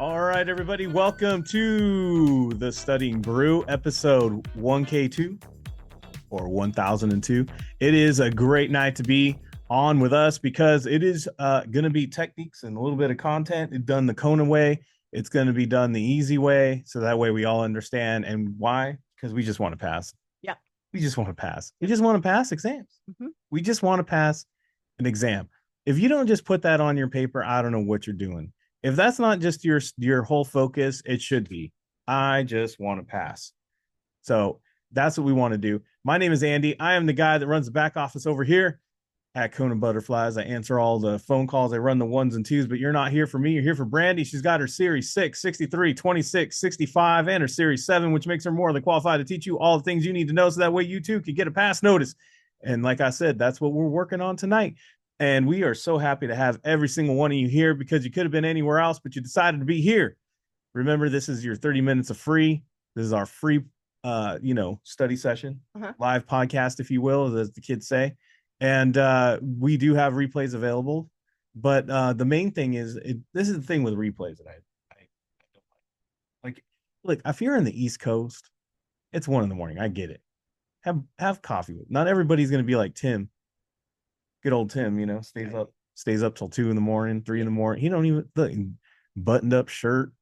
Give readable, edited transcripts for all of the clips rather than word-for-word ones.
All right, everybody, welcome to the Studying Brew episode 1K2 or 1002. It is a great night to be on with us because it is going to be techniques and a little bit of content. It's done the KONA way. It's going to be done the easy way. So that way we all understand. And why? Because we just want to pass. Yeah. We just want to pass. We just want to pass exams. Mm-hmm. We just want to pass an exam. If you don't just put that on your paper, I don't know what you're doing. If that's not just your whole focus, it should be, I just want to pass. So that's what we want to do. My name is Andy. I am the guy that runs the back office over here at KonaButterflyz. I answer all the phone calls. I run the ones and twos, but you're not here for me. You're here for Brandi. She's got her Series 6, 63, 26, 65, and her Series 7, which makes her more than qualified to teach you all the things you need to know so that way you too can get a pass notice. And like I said, that's what we're working on tonight. And we are so happy to have every single one of you here because you could have been anywhere else, but you decided to be here. Remember, this is your 30 minutes of free. This is our free, study session, live podcast, if you will, as the kids say. And we do have replays available. But the main thing is, this is the thing with replays that I don't like. Look, if you're in the East Coast, it's 1 in the morning. I get it. Have coffee with. Not everybody's going to be like Tim. Good old Tim, stays up till 2 in the morning, 3 in the morning. He don't even look, buttoned up shirt,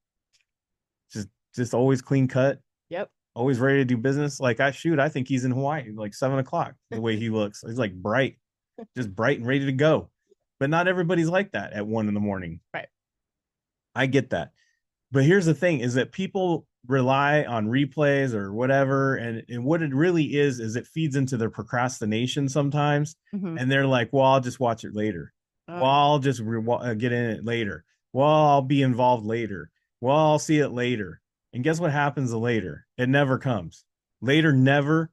just always clean cut. Yep. Always ready to do business. Like I think he's in Hawaii, like 7 o'clock. The way he looks, he's like bright, just bright and ready to go. But not everybody's like that at 1 in the morning. Right. I get that. But here's the thing: is that people rely on replays or whatever, and what it really is it feeds into their procrastination sometimes. And they're like, well, I'll just watch it later. Well, I'll just get in it later. Well, I'll be involved later. Well, I'll see it later. And guess what happens later? It never comes. Later never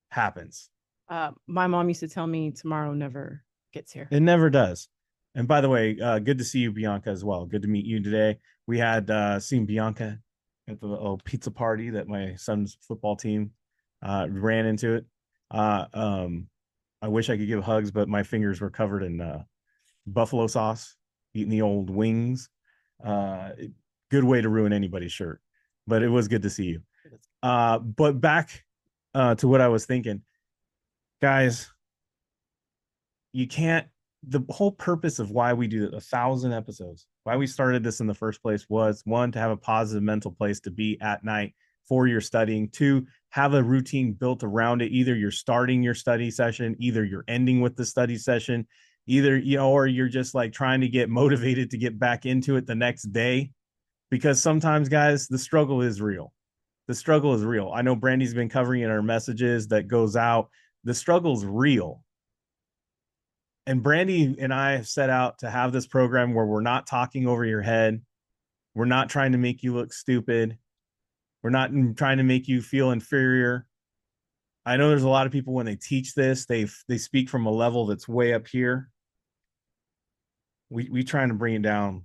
happens. My mom used to tell me tomorrow never gets here. It never does. And by the way, good to see you, Bianca, as well. Good to meet you today. We had seen Bianca at the pizza party that my son's football team ran into it. I wish I could give hugs, but my fingers were covered in buffalo sauce, eating the old wings. Good way to ruin anybody's shirt. But it was good to see you. But back to what I was thinking. Guys, you can't. The whole purpose of why we do 1,000 episodes, why we started this in the first place was 1, to have a positive mental place to be at night for your studying, 2, have a routine built around it. Either you're starting your study session, either you're ending with the study session, or you're just like trying to get motivated to get back into it the next day. Because sometimes, guys, the struggle is real. The struggle is real. I know Brandi's been covering in our messages that goes out. The struggle is real. And Brandi and I have set out to have this program where we're not talking over your head. We're not trying to make you look stupid. We're not trying to make you feel inferior. I know there's a lot of people when they teach this, they speak from a level that's way up here. We trying to bring it down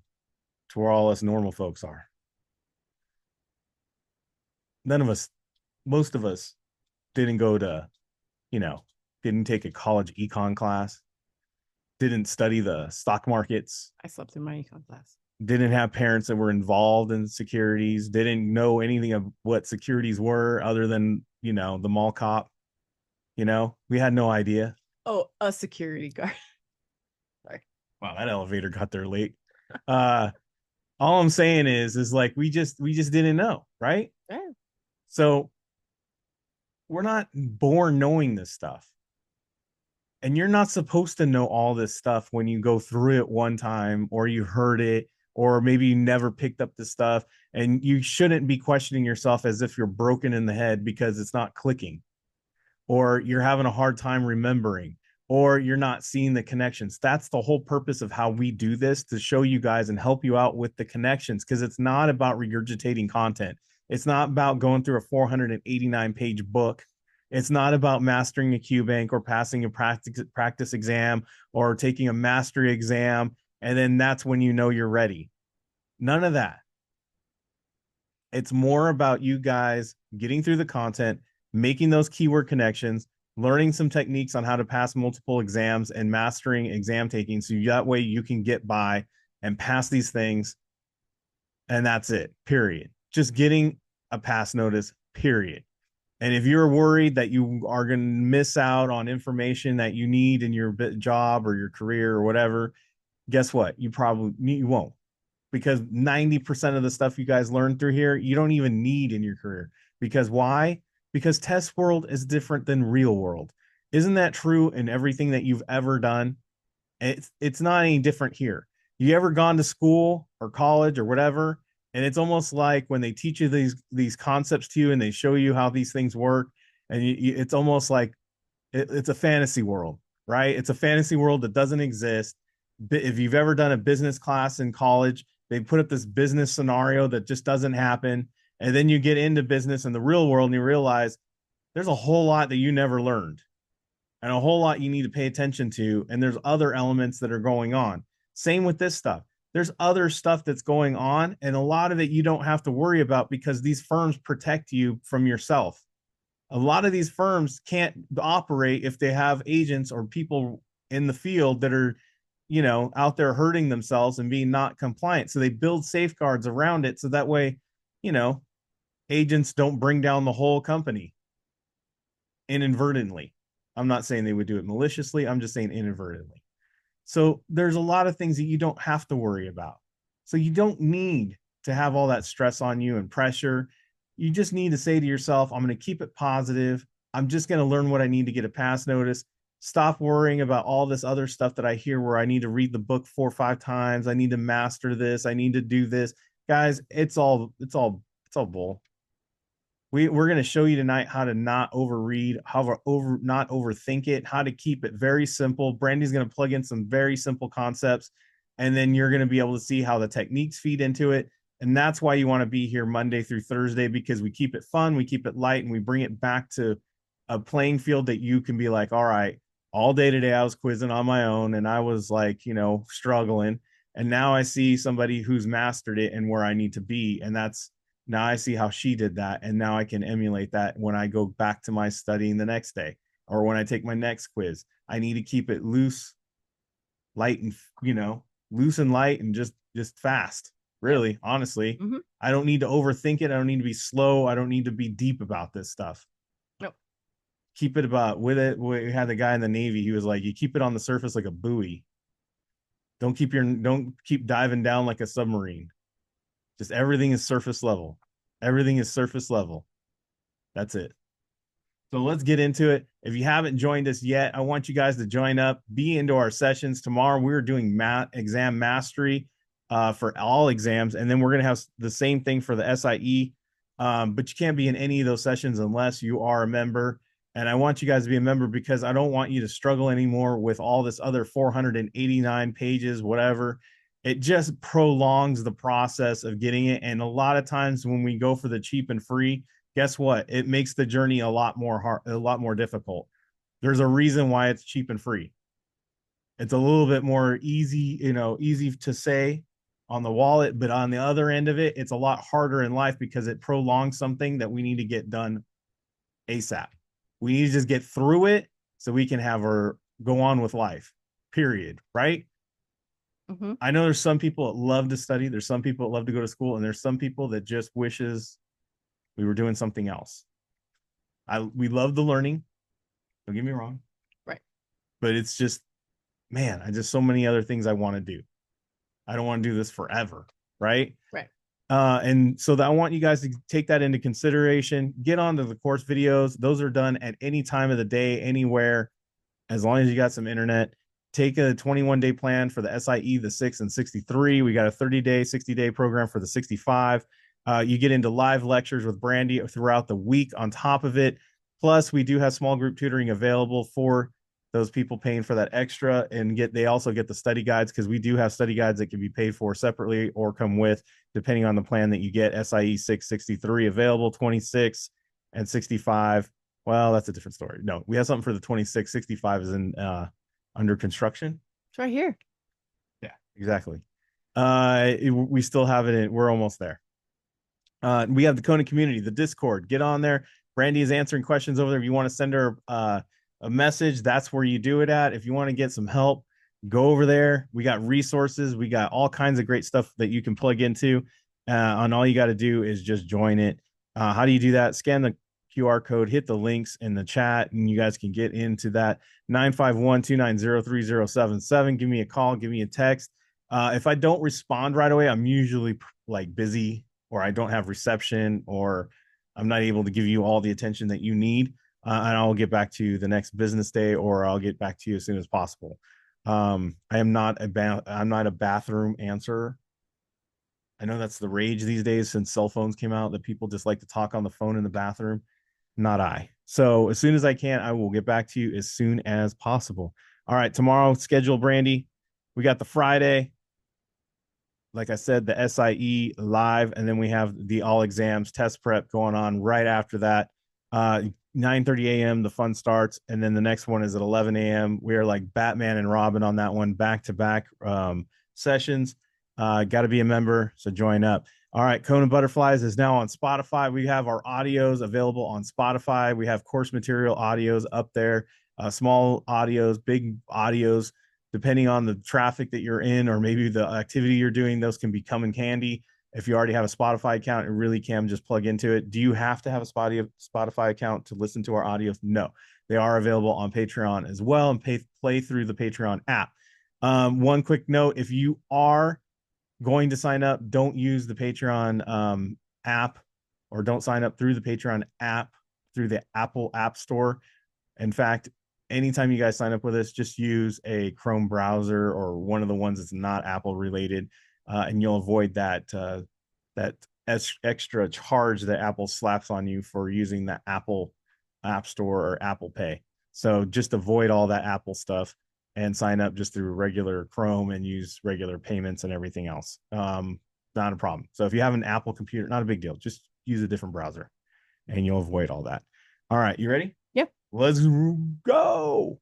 to where all us normal folks are. Most of us didn't go to, didn't take a college econ class. Didn't study the stock markets. I slept in my econ class. Didn't have parents that were involved in securities. Didn't know anything of what securities were other than, the mall cop. We had no idea. Oh, a security guard. Sorry. Wow, that elevator got there late. All I'm saying is like we just didn't know, right? Yeah. So we're not born knowing this stuff. And you're not supposed to know all this stuff when you go through it one time, or you heard it, or maybe you never picked up the stuff. And you shouldn't be questioning yourself as if you're broken in the head because it's not clicking, or you're having a hard time remembering, or you're not seeing the connections. That's the whole purpose of how we do this, to show you guys and help you out with the connections, because it's not about regurgitating content. It's not about going through a 489-page book. It's not about mastering a QBank or passing a practice exam or taking a mastery exam, and then that's when you're ready. None of that. It's more about you guys getting through the content, making those keyword connections, learning some techniques on how to pass multiple exams, and mastering exam taking, so that way you can get by and pass these things and that's it, period. Just getting a pass notice, period. And if you're worried that you are going to miss out on information that you need in your job or your career or whatever, guess what? You won't, because 90% of the stuff you guys learn through here, you don't even need in your career. Because why? Because test world is different than real world. Isn't that true in everything that you've ever done? It's not any different here. You ever gone to school or college or whatever, and it's almost like when they teach you these concepts to you and they show you how these things work, and it's almost like it's a fantasy world, right? It's a fantasy world that doesn't exist. If you've ever done a business class in college, they put up this business scenario that just doesn't happen, and then you get into business in the real world and you realize there's a whole lot that you never learned and a whole lot you need to pay attention to. And there's other elements that are going on. Same with this stuff. There's other stuff that's going on, and a lot of it you don't have to worry about because these firms protect you from yourself. A lot of these firms can't operate if they have agents or people in the field that are, out there hurting themselves and being not compliant. So they build safeguards around it so that way, you know, agents don't bring down the whole company inadvertently. I'm not saying they would do it maliciously. I'm just saying inadvertently. So there's a lot of things that you don't have to worry about. So you don't need to have all that stress on you and pressure. You just need to say to yourself, I'm going to keep it positive. I'm just going to learn what I need to get a pass notice. Stop worrying about all this other stuff that I hear where I need to read the book 4 or 5 times. I need to master this. I need to do this. Guys, it's all bull. We're going to show you tonight how to not overread, how to not overthink it, how to keep it very simple. Brandy's going to plug in some very simple concepts, and then you're going to be able to see how the techniques feed into it. And that's why you want to be here Monday through Thursday, because we keep it fun, we keep it light, and we bring it back to a playing field that you can be like, all right, all day today I was quizzing on my own and I was like, struggling. And now I see somebody who's mastered it and where I need to be. And that's now I see how she did that. And now I can emulate that when I go back to my studying the next day or when I take my next quiz. I need to keep it loose, light, and, loose and light and just fast. Really, yep. Honestly, mm-hmm. I don't need to overthink it. I don't need to be slow. I don't need to be deep about this stuff. Nope. Keep it about with it. We had the guy in the Navy. He was like, you keep it on the surface like a buoy. Don't keep diving down like a submarine. Just everything is surface level. Everything is surface level. That's it. So let's get into it. If you haven't joined us yet, I want you guys to join up, be into our sessions. Tomorrow, we're doing exam mastery for all exams. And then we're going to have the same thing for the SIE. But you can't be in any of those sessions unless you are a member. And I want you guys to be a member because I don't want you to struggle anymore with all this other 489 pages, whatever. It just prolongs the process of getting it. And a lot of times when we go for the cheap and free, guess what? It makes the journey a lot more difficult. There's a reason why it's cheap and free. It's a little bit more easy, easy to say on the wallet, but on the other end of it, it's a lot harder in life because it prolongs something that we need to get done ASAP. We need to just get through it so we can have her go on with life, period. Right? Mm-hmm. I know there's some people that love to study. There's some people that love to go to school. And there's some people that just wishes we were doing something else. We love the learning. Don't get me wrong. Right. But it's just, man, I just so many other things I want to do. I don't want to do this forever. Right. Right. And so that I want you guys to take that into consideration. Get onto the course videos. Those are done at any time of the day, anywhere, as long as you got some internet. Take a 21-day plan for the SIE, the 6 and 63. We got a 30-day, 60-day program for the 65. You get into live lectures with Brandi throughout the week on top of it. Plus, we do have small group tutoring available for those people paying for that extra, and they also get the study guides, because we do have study guides that can be paid for separately or come with, depending on the plan that you get. SIE 663 available, 26 and 65. Well, that's a different story. No, we have something for the 26. 65 is in under construction. It's right here. Yeah, exactly. We still have it. We're almost there. We have the Kona community, the Discord. Get on there. Brandi is answering questions over there. If you want to send her a message, that's where you do it at. If you want to get some help, go over there. We got resources. We got all kinds of great stuff that you can plug into. And all you got to do is just join it. How do you do that? Scan the QR code, hit the links in the chat, and you guys can get into that. 951-290-3077. Give me a call, give me a text. If I don't respond right away, I'm usually like busy, or I don't have reception, or I'm not able to give you all the attention that you need. And I'll get back to you the next business day, or I'll get back to you as soon as possible. I'm not a bathroom answerer. I know that's the rage these days since cell phones came out, that people just like to talk on the phone in the bathroom. Not I. So as soon as I can, I will get back to you as soon as possible. All right, tomorrow schedule, Brandi. We got the Friday, like I said, the SIE live, and then we have the all exams test prep going on right after that. 9:30 a.m. the fun starts, and then the next one is at 11 a.m. We are like Batman and Robin on that one, back to back sessions. Got to be a member, so join up. All right, KonaButterflyz is now on Spotify. We have our audios available on Spotify. We have course material audios up there, small audios, big audios, depending on the traffic that you're in, or maybe the activity you're doing. Those can become in handy. If you already have a Spotify account, it really can just plug into it. Do you have to have a Spotify account to listen to our audios? No, they are available on Patreon as well, and play through the Patreon app. One quick note: if you are going to sign up, don't use the Patreon app, or don't sign up through the Patreon app through the Apple App Store. In fact, anytime you guys sign up with us, just use a Chrome browser or one of the ones that's not Apple related, and you'll avoid that extra charge that Apple slaps on you for using the Apple App Store or Apple Pay. So just avoid all that Apple stuff and sign up just through regular Chrome and use regular payments and everything else. Not a problem. So if you have an Apple computer, not a big deal. Just use a different browser and you'll avoid all that. All right, you ready? Yep. Let's go.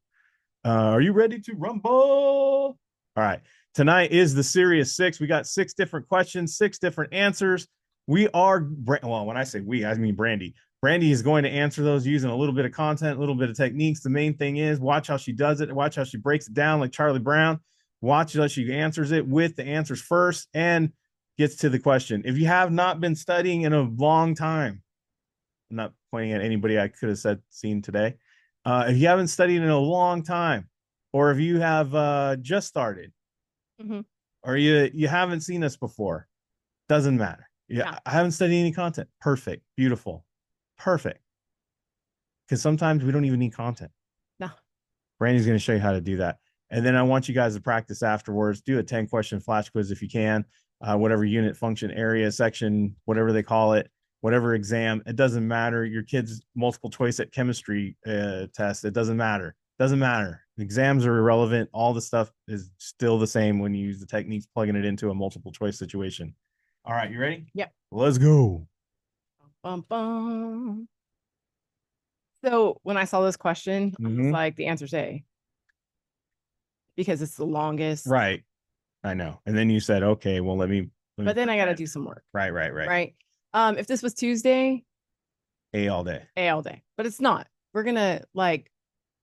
Are you ready to rumble? All right. Tonight is the Serious Six. We got 6 different questions, 6 different answers. We are, well, when I say we, I mean Brandi. Brandi is going to answer those using a little bit of content, a little bit of techniques. The main thing is watch how she does it. Watch how she breaks it down like Charlie Brown. Watch how she answers it with the answers first and gets to the question. If you have not been studying in a long time, I'm not pointing at anybody I could have seen today. If you haven't studied in a long time, or if you have just started, or you haven't seen us before, doesn't matter. Yeah, I haven't studied any content. Perfect, beautiful, perfect. Because sometimes we don't even need content. No. Brandi's going to show you how to do that, and then I want you guys to practice afterwards. Do a 10-question flash quiz if you can. Whatever unit, function, area, section, whatever they call it. Whatever exam, it doesn't matter. Your kid's multiple choice at chemistry test, it doesn't matter. Doesn't matter. Exams are irrelevant. All the stuff is still the same when you use the techniques, plugging it into a multiple choice situation. All right, you ready? Yep. Let's go. Bum, bum. So when I saw this question, I was like, the answer's A. Because it's the longest. Right. I know. And then you said, okay, well, let me but then I got to do some work. Right. Right. If this was Tuesday, A all day. But it's not. We're going to like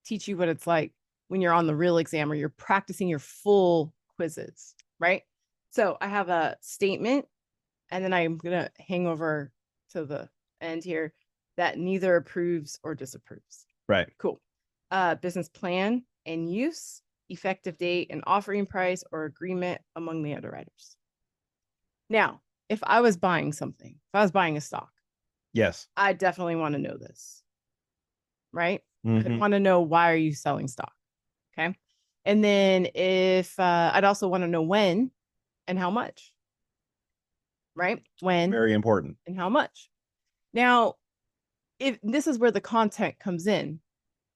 teach you what it's like when you're on the real exam or you're practicing your full quizzes, right? So I have a statement, and then I'm going to hang over to the end here that neither approves or disapproves. Right. Cool. Business plan and use, effective date and offering price or agreement among the underwriters. Now, if I was buying something, if I was buying a stock, yes, I definitely want to know this, right? I'd want to know, why are you selling stock? Okay. And then if I'd also want to know when and how much, right? When, very important, and how much. Now, if this is where the content comes in,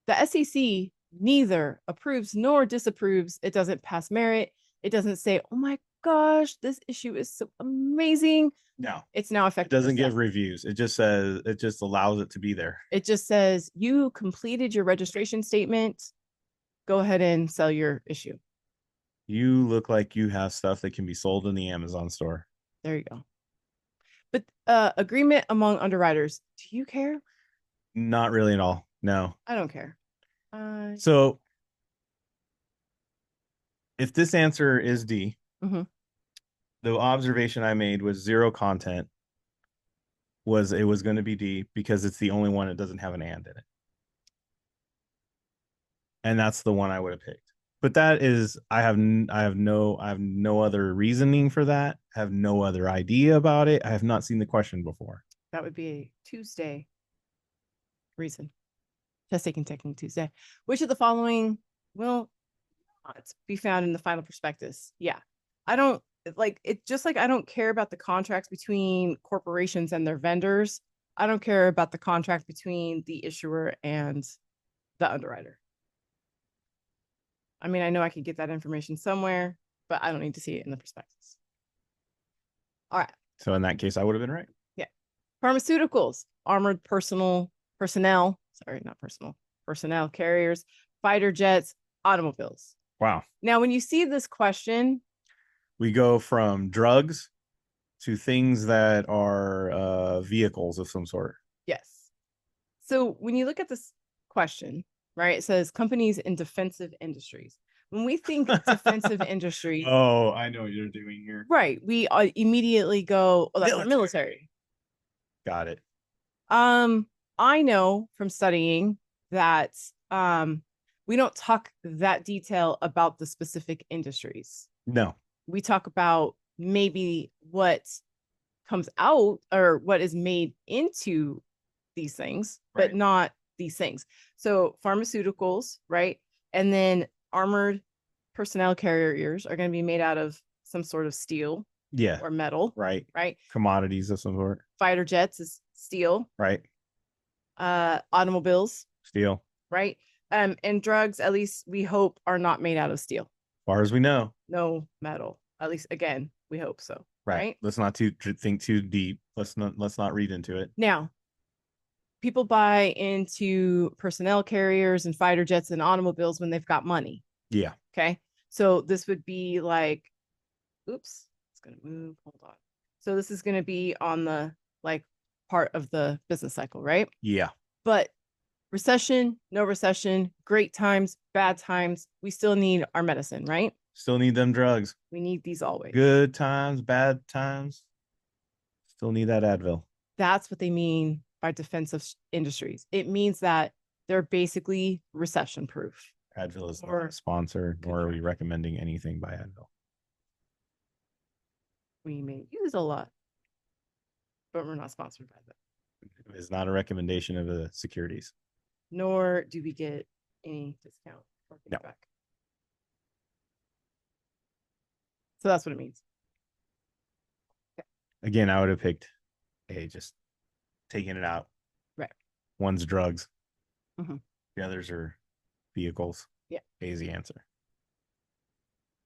the SEC neither approves nor disapproves. It doesn't pass merit. It doesn't say, oh my gosh, this issue is so amazing. No, it's now effective. It doesn't give reviews. It just says, it just allows it to be there. It just says you completed your registration statement. Go ahead and sell your issue. You look like you have stuff that can be sold in the Amazon store. There you go. But agreement among underwriters. Do you care? Not really at all. No, I don't care. So if this answer is D, The observation I made was zero content was it was going to be D because it's the only one that doesn't have an and in it. And that's the one I would have picked. But that is I have no other reasoning for that. I have no other idea about it. I have not seen the question before. That would be a Tuesday reason. Test taking technique Tuesday. Which of the following will not be found in the final prospectus? Yeah. I don't like it, just like I don't care about the contracts between corporations and their vendors. I don't care about the contract between the issuer and the underwriter. I mean, I know I could get that information somewhere, but I don't need to see it in the prospectus. All right. So in that case, I would have been right. Yeah. Pharmaceuticals, armored personnel, sorry, not personal, personnel carriers, fighter jets, automobiles. Wow. Now, when you see this question, we go from drugs to things that are vehicles of some sort. yes. So when you look at this question, right, it says companies in defensive industries. When we think defensive industries, oh, I know what you're doing here. Right, we immediately go, oh, that's our military. Got it. I know from studying that we don't talk that detail about the specific industries. No. We talk about maybe what comes out or what is made into these things, right. but not these things. So pharmaceuticals, right? And then armored personnel carriers are going to be made out of some sort of steel, yeah, or metal, right? Right. Commodities of some sort. Fighter jets is steel, right? Automobiles, steel, right? And drugs, at least we hope, are not made out of steel. As far as we know, no metal. At least, again, we hope so. Right. Let's not think too deep. Let's not read into it. Now, people buy into personnel carriers and fighter jets and automobiles when they've got money. Yeah. Okay. So this would be like, oops, it's going to move. Hold on. So this is going to be on the like part of the business cycle, right? Yeah. But recession, no recession, great times, bad times, we still need our medicine, right? Still need them drugs. We need these always. Good times, bad times. Still need that Advil. That's what they mean by defensive industries. It means that they're basically recession proof. Advil is not a sponsor, nor are we recommending anything by Advil. We may use a lot, but we're not sponsored by them. It is not a recommendation of the securities. Nor do we get any discount or kickback. No. So that's what it means. Okay. Again, I would have picked A, just taking it out. Right. One's drugs. Mm-hmm. The others are vehicles. Yeah. A is the answer.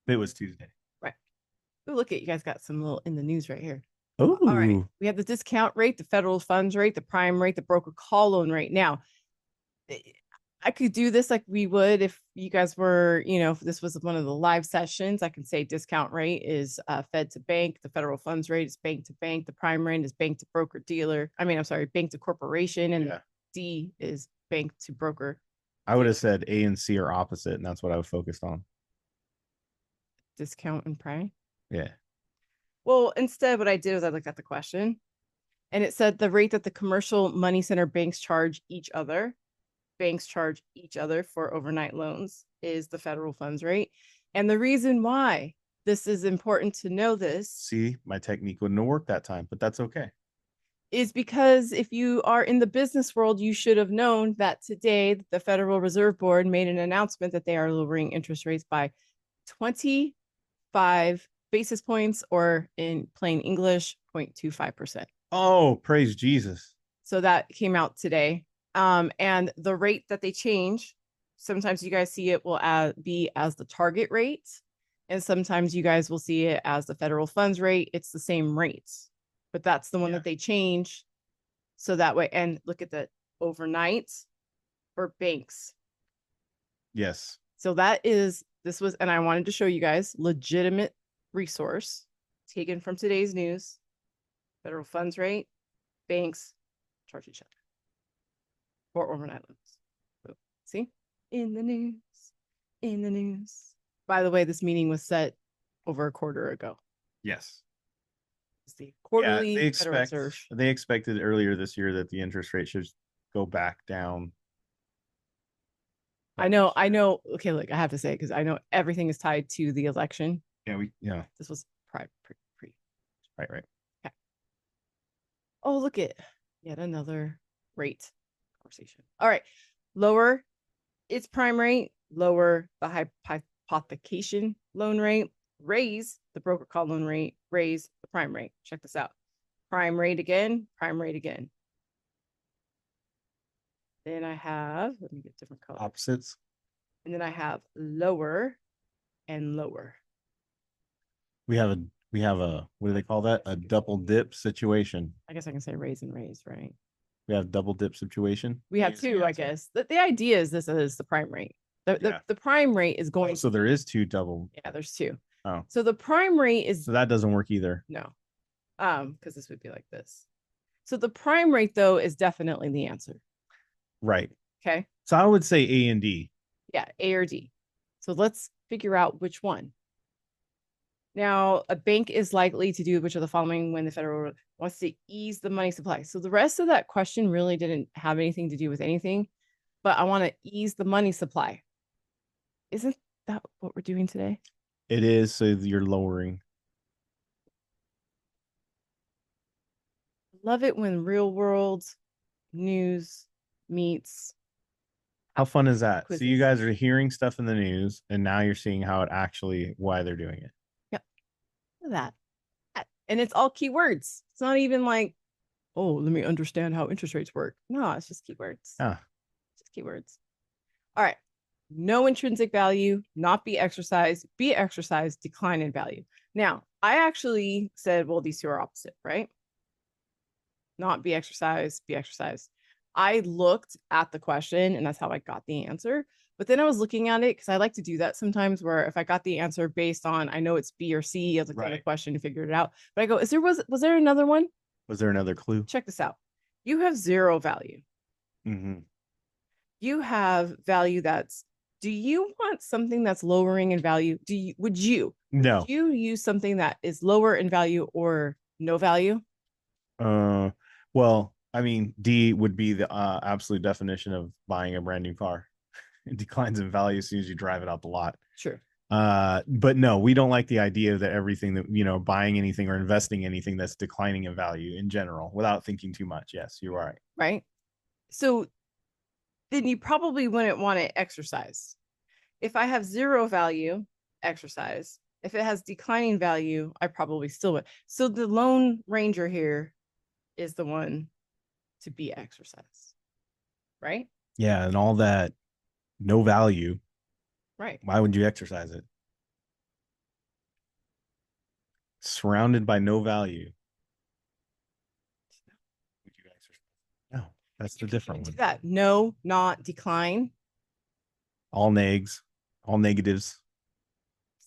It was Tuesday. Right. Oh, look at you guys got some little in the news right here. Oh. All right. We have the discount rate, the federal funds rate, the prime rate, the broker call loan rate. Now, I could do this like we would if you guys were, if this was one of the live sessions. I can say discount rate is Fed to bank. The federal funds rate is bank to bank. The prime rate is bank to broker dealer. Bank to corporation. And D is bank to broker. I would have said A and C are opposite, and that's what I was focused on. Discount and prime? Yeah. Well, instead, what I did was I looked at the question, and it said the rate that the commercial money center banks charge each other for overnight loans is the federal funds rate. And the reason why this is important to know this. See, my technique wouldn't have worked that time, but that's okay. Is because if you are in the business world, you should have known that today the Federal Reserve Board made an announcement that they are lowering interest rates by 25 basis points, or in plain English, 0.25%. Oh, praise Jesus. So that came out today. And the rate that they change, sometimes you guys see it will be as the target rate, and sometimes you guys will see it as the federal funds rate. It's the same rates, but that's the one that they change. So that way, and look at the overnight for banks. Yes. So this was, and I wanted to show you guys legitimate resource taken from today's news. Federal funds rate, banks charge each other for overnight loans. See? In the news. By the way, this meeting was set over a quarter ago. Yes. It's the Yeah, quarterly Federal Reserve. they expected earlier this year that the interest rate should go back down. I know. Okay, look, I have to say it because I know everything is tied to the election. Yeah. This was pre. Right. Okay. Oh, look at yet another rate conversation. All right. Lower its prime rate, lower the hypothecation loan rate, raise the broker call loan rate, raise the prime rate. Check this out. Prime rate again, prime rate again. Then I have, let me get different colors. Opposites. And then I have lower and lower. We have a what do they call that? A double dip situation. I guess I can say raise and raise, right? We have double dip situation. We have two, I guess. The idea is this is the prime rate. The prime rate is going. So there is two double. Yeah, there's two. Oh. So the prime rate is. So that doesn't work either. No. Because this would be like this. So the prime rate, though, is definitely the answer. Right. Okay. So I would say A and D. Yeah, A or D. So let's figure out which one. Now, a bank is likely to do which of the following when the federal wants to ease the money supply. So the rest of that question really didn't have anything to do with anything, but I want to ease the money supply. Isn't that what we're doing today? It is. So you're lowering. Love it when real world news meets. How fun is that? Quizzes. So you guys are hearing stuff in the news and now you're seeing how it actually, why they're doing it. Yep. Look at that. And it's all keywords. It's not even like, oh, let me understand how interest rates work. No, it's just keywords. Just keywords. All right. No intrinsic value, not be exercised, decline in value. Now, I actually said, well, these two are opposite, right? Not be exercised, be exercised. I looked at the question and that's how I got the answer. But then I was looking at it because I like to do that sometimes where if I got the answer based on, I know it's B or C, I looked at the question and figured it out. But I go, was there another one? Was there another clue? Check this out. You have zero value. Mm-hmm. You have value that's, do you want something that's lowering in value? Would you use something that is lower in value or no value? Well, I mean, D would be the absolute definition of buying a brand new car. It declines in value as soon as you drive it out the lot. Sure. But no, we don't like the idea that everything that, buying anything or investing anything that's declining in value in general without thinking too much. Yes, you're right. Right. So then you probably wouldn't want to exercise. If I have zero value, exercise. If it has declining value, I probably still would. So the Lone Ranger here is the one to be exercised, right? Yeah, and all that no value. Right. Why would you exercise it? Surrounded by no value. Would you exercise? No, that's the different one. That no, not decline. All negs, all negatives.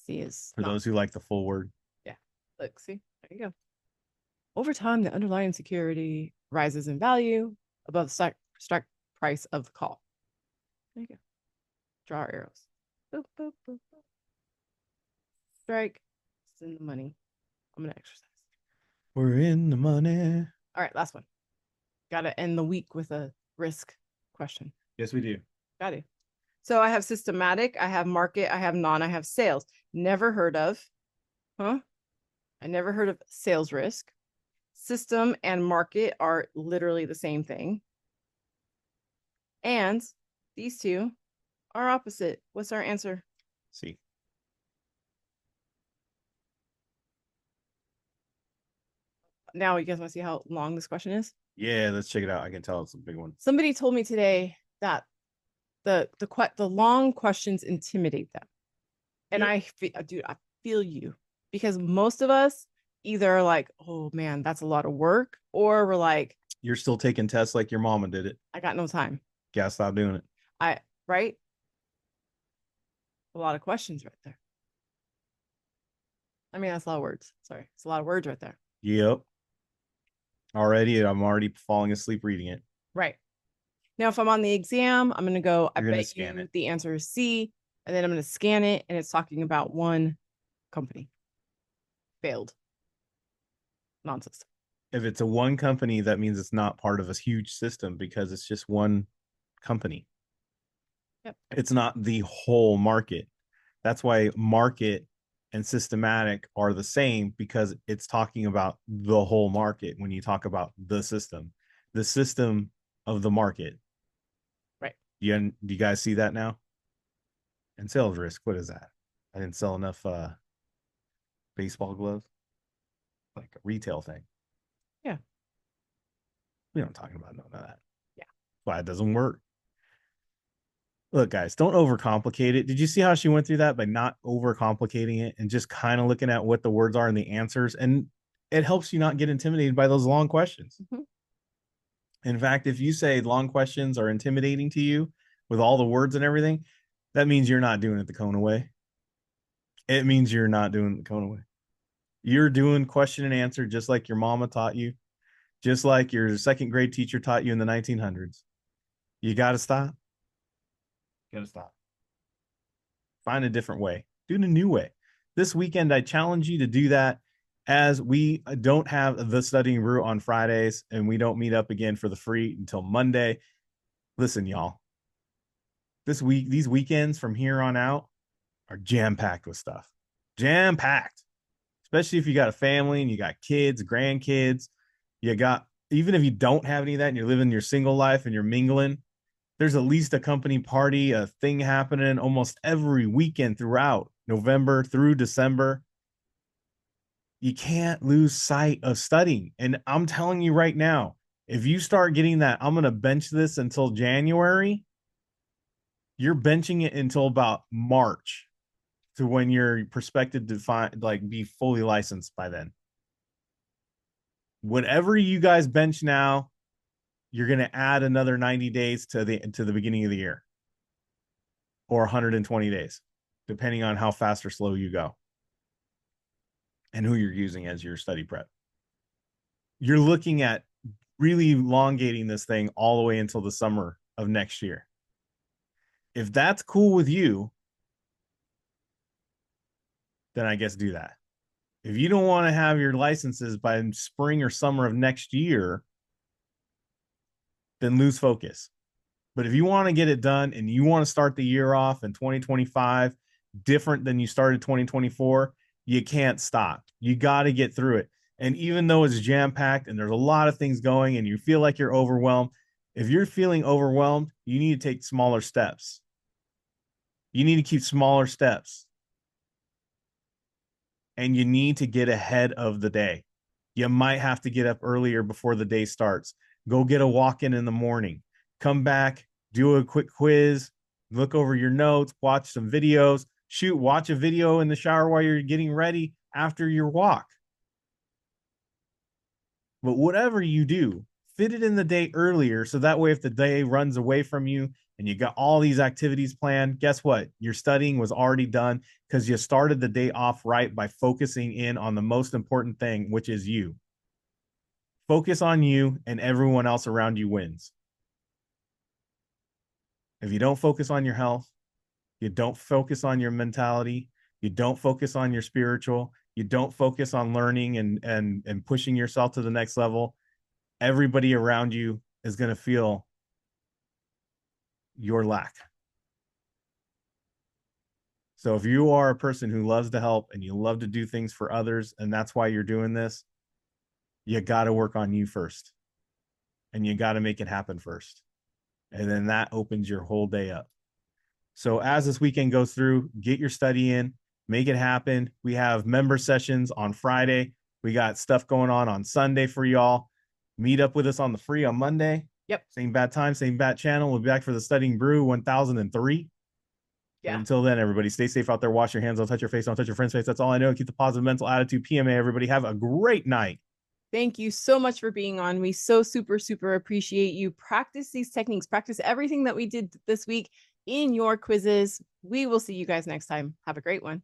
C is for those who like the full word. Yeah. Look, see, there you go. Over time, the underlying security rises in value above the strike price of the call. There you go. Draw our arrows. Boop, boop, boop, boop. Strike. It's in the money. I'm going to exercise. We're in the money. All right, last one. Got to end the week with a risk question. Yes, we do. Got to. So I have systematic, I have market, I have non, I have sales. Never heard of. Huh? I never heard of sales risk. System and market are literally the same thing. And these two are opposite. What's our answer? C. Now you guys want to see how long this question is? Yeah, let's check it out. I can tell it's a big one. Somebody told me today that the long questions intimidate them. And yep. I feel you, because most of us either are like, oh man, that's a lot of work, or we're like, you're still taking tests like your mama did it. I got no time. Gotta stop doing it. Right? A lot of questions right there. I mean, that's a lot of words. Sorry. It's a lot of words right there. Yep. I'm already falling asleep reading it. Right. Now, if I'm on the exam, I'm going to go, I bet you it. The answer is C, and then I'm going to scan it, and it's talking about one company. Failed. Non-system. If it's a one company, that means it's not part of a huge system because it's just one company. Yep. It's not the whole market. That's why market and systematic are the same, because it's talking about the whole market when you talk about the system of the market. Right. Do you guys see that now? And sales risk, what is that? I didn't sell enough baseball gloves, like a retail thing. Yeah. We don't talk about none of that. Yeah. Why it doesn't work. Look, guys, don't overcomplicate it. Did you see how she went through that by not overcomplicating it and just kind of looking at what the words are and the answers? And it helps you not get intimidated by those long questions. Mm-hmm. In fact, if you say long questions are intimidating to you with all the words and everything, that means you're not doing it the Kona way. It means you're not doing it the Kona way. You're doing question and answer just like your mama taught you, just like your second grade teacher taught you in the 1900s. You got to stop. You got to stop. Find a different way. Do it a new way. This weekend, I challenge you to do that, as we don't have the Studying Brew on Fridays and we don't meet up again for the free until Monday. Listen, y'all, these weekends from here on out are jam packed with stuff. Jam packed, especially if you got a family and you got kids, grandkids. You got, even if you don't have any of that and you're living your single life and you're mingling, there's at least a company party, a thing happening almost every weekend throughout November through December. You can't lose sight of studying. And I'm telling you right now, if you start getting that, I'm going to bench this until January, you're benching it until about March, to when you're prospected to find, like, be fully licensed by then. Whatever you guys bench now, you're going to add another 90 days to the beginning of the year, or 120 days, depending on how fast or slow you go and who you're using as your study prep. You're looking at really elongating this thing all the way until the summer of next year. If that's cool with you, then I guess do that. If you don't want to have your licenses by spring or summer of next year, then lose focus. But if you want to get it done and you want to start the year off in 2025 different than you started 2024, you can't stop. You got to get through it. And even though it's jam packed and there's a lot of things going and you feel like you're overwhelmed, if you're feeling overwhelmed, you need to take smaller steps. You need to keep smaller steps. And you need to get ahead of the day. You might have to get up earlier before the day starts. Go get a walk in the morning. Come back, do a quick quiz, look over your notes, watch some videos. Shoot, watch a video in the shower while you're getting ready after your walk. But whatever you do, fit it in the day earlier, so that way if the day runs away from you and you got all these activities planned, guess what? Your studying was already done, because you started the day off right by focusing in on the most important thing, which is you. Focus on you, and everyone else around you wins. If you don't focus on your health, you don't focus on your mentality, you don't focus on your spiritual, you don't focus on learning and pushing yourself to the next level, everybody around you is going to feel your lack. So if you are a person who loves to help and you love to do things for others, and that's why you're doing this, you got to work on you first, and you got to make it happen first. And then that opens your whole day up. So as this weekend goes through, get your study in, make it happen. We have member sessions on Friday. We got stuff going on Sunday for y'all. Meet up with us on the free on Monday. Yep. Same bad time, same bad channel. We'll be back for the Studying Brew 1003. Yeah. But until then, everybody, stay safe out there. Wash your hands. Don't touch your face. Don't touch your friend's face. That's all I know. Keep the positive mental attitude. PMA, everybody. Have a great night. Thank you so much for being on. We so super appreciate you. Practice these techniques. Practice everything that we did this week in your quizzes. We will see you guys next time. Have a great one.